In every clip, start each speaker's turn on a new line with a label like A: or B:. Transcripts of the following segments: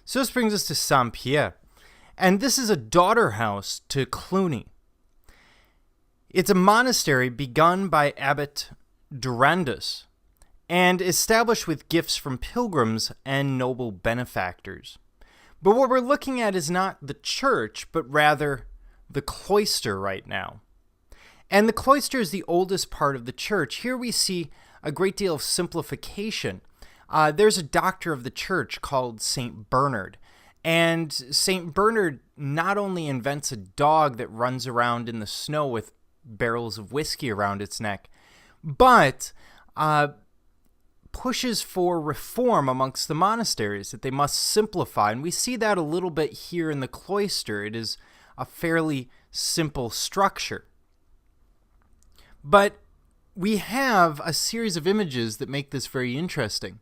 A: So this brings us to Saint Pierre, and this is a daughter house to Cluny. It's a monastery begun by Abbot Durandus and established with gifts from pilgrims and noble benefactors. But what we're looking at is not the church, but rather the cloister right now. And the cloister is the oldest part of the church. Here we see a great deal of simplification. There's a doctor of the church called Saint Bernard. And Saint Bernard not only invents a dog that runs around in the snow with barrels of whiskey around its neck, but pushes for reform amongst the monasteries, that they must simplify. And we see that a little bit here in the cloister. It is a fairly simple structure. But we have a series of images that make this very interesting.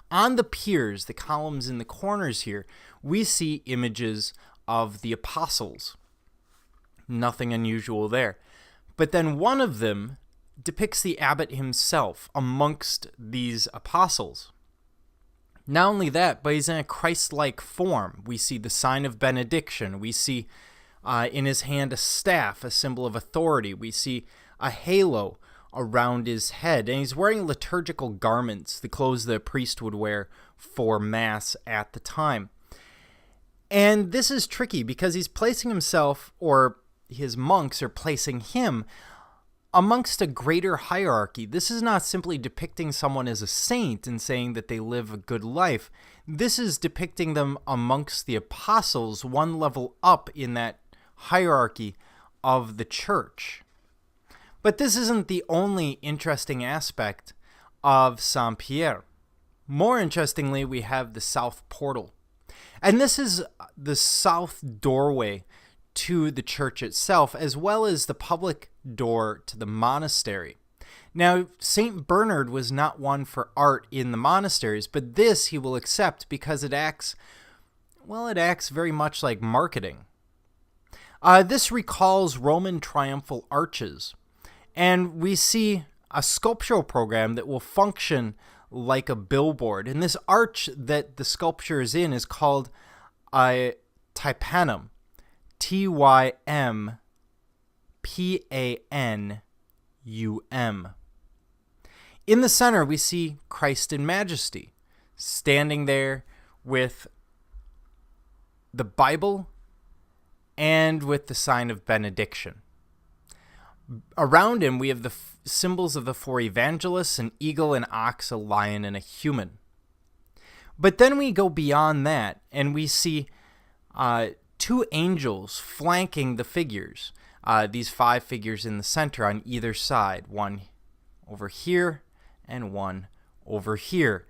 A: On the piers, the columns in the corners here, we see images of the apostles. Nothing unusual there. But then one of them depicts the abbot himself amongst these apostles. Not only that, but he's in a Christ-like form. We see the sign of benediction. We see in his hand a staff, a symbol of authority. We see a halo around his head, and he's wearing liturgical garments, the clothes that a priest would wear for Mass at the time. And this is tricky because he's placing himself, or his monks are placing him, amongst a greater hierarchy. This is not simply depicting someone as a saint and saying that they live a good life. This is depicting them amongst the apostles, one level up in that hierarchy of the church. But this isn't the only interesting aspect of Saint Pierre. More interestingly, we have the south portal. And this is the south doorway to the church itself, as well as the public door to the monastery. Now, St. Bernard was not one for art in the monasteries, but this he will accept because it acts very much like marketing. This recalls Roman triumphal arches, and we see a sculptural program that will function like a billboard. And this arch that the sculpture is in is called a tympanum. Tympanum. In the center, we see Christ in Majesty, standing there with the Bible and with the sign of benediction. Around him, we have the symbols of the four evangelists, an eagle, an ox, a lion, and a human. But then we go beyond that, and we see two angels flanking the figures, these five figures in the center on either side, one over here and one over here.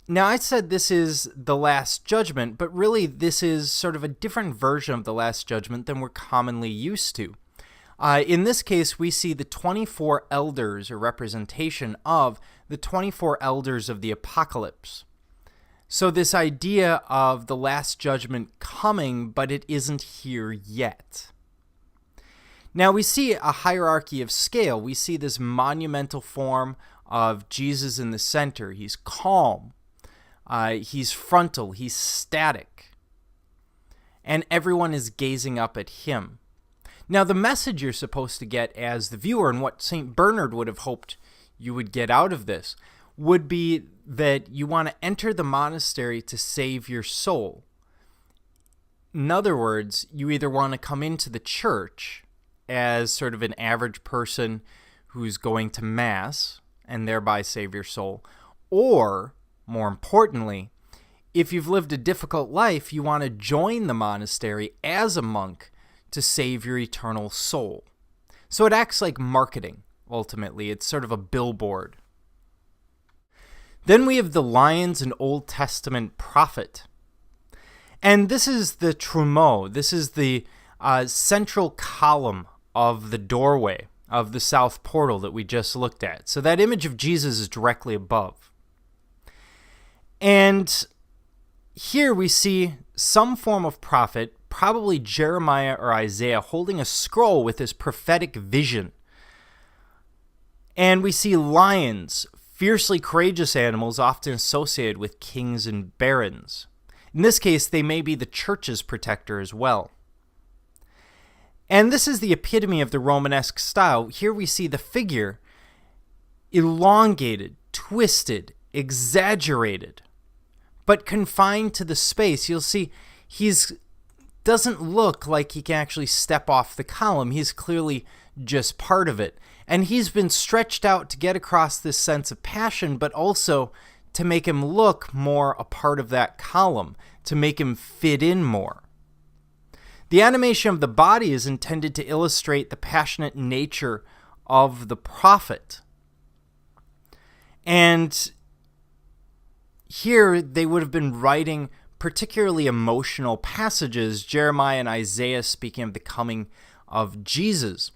A: Now, I said this is the Last Judgment, but really this is sort of a different version of the Last Judgment than we're commonly used to. In this case, we see the 24 elders, or representation of the 24 elders of the apocalypse. So this idea of the Last Judgment coming, but it isn't here yet. Now we see a hierarchy of scale. We see this monumental form of Jesus in the center. He's calm. He's frontal. He's static. And everyone is gazing up at him. Now the message you're supposed to get as the viewer, and what St. Bernard would have hoped you would get out of this, would be that you want to enter the monastery to save your soul. In other words, you either want to come into the church as sort of an average person who's going to Mass and thereby save your soul, or, more importantly, if you've lived a difficult life, you want to join the monastery as a monk to save your eternal soul. So it acts like marketing, ultimately. It's sort of a billboard. Then we have the lions, an Old Testament prophet. And this is the trumeau. This is the central column of the doorway of the south portal that we just looked at. So that image of Jesus is directly above. And here we see some form of prophet, probably Jeremiah or Isaiah, holding a scroll with his prophetic vision. And we see lions, fiercely courageous animals often associated with kings and barons. In this case, they may be the church's protector as well. And this is the epitome of the Romanesque style. Here we see the figure elongated, twisted, exaggerated, but confined to the space. You'll see he's doesn't look like he can actually step off the column. He's clearly just part of it. And he's been stretched out to get across this sense of passion, but also to make him look more a part of that column, to make him fit in more. The animation of the body is intended to illustrate the passionate nature of the prophet. And here they would have been writing particularly emotional passages, Jeremiah and Isaiah speaking of the coming of Jesus.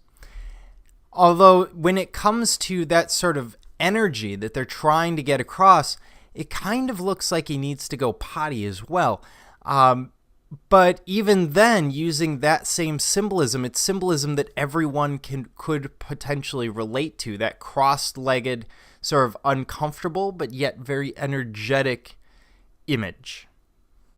A: Although when it comes to that sort of energy that they're trying to get across, it kind of looks like he needs to go potty as well. But even then, using that same symbolism, it's symbolism that everyone could potentially relate to, that cross-legged, sort of uncomfortable, but yet very energetic image.